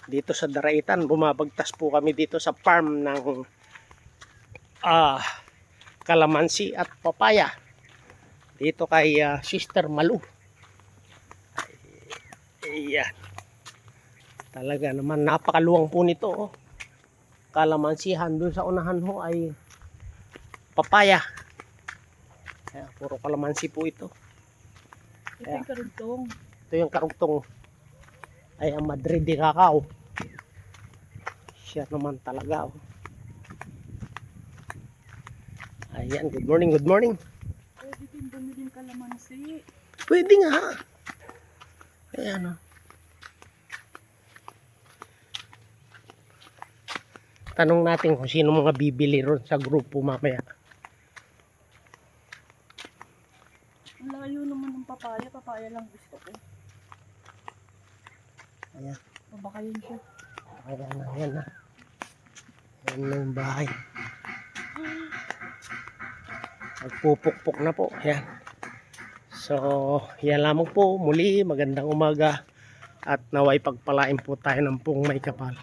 dito sa Daraitan. Bumabagtas po kami dito sa farm ng kalamansi at papaya dito kay Sister Malu. Ayan, talaga naman napakaluwang po nito, oh. Kalamansihan, dun sa unahan ho ay papaya. Ayan, puro kalamansi po ito. Ito yung karugtong. Ito yung karugtong ay ang Madrid de Cacao. Siya naman talaga, oh. Ayan, good morning, good morning. Pwede din bumili ng kalamansi. Pwede nga. Ayan, oh. Tanong natin kung sino mga bibili ron sa grupo mamaya. Ang layo naman ng papaya. Papaya lang gusto ko. Ayan. O baka yun siya. Ayan na, ayan na. Ayan na yung bahay. Magpupukpok na po. Ayan. So, yan lamang po. Muli, magandang umaga. At naway pagpalain po tayo ng pong may kapal.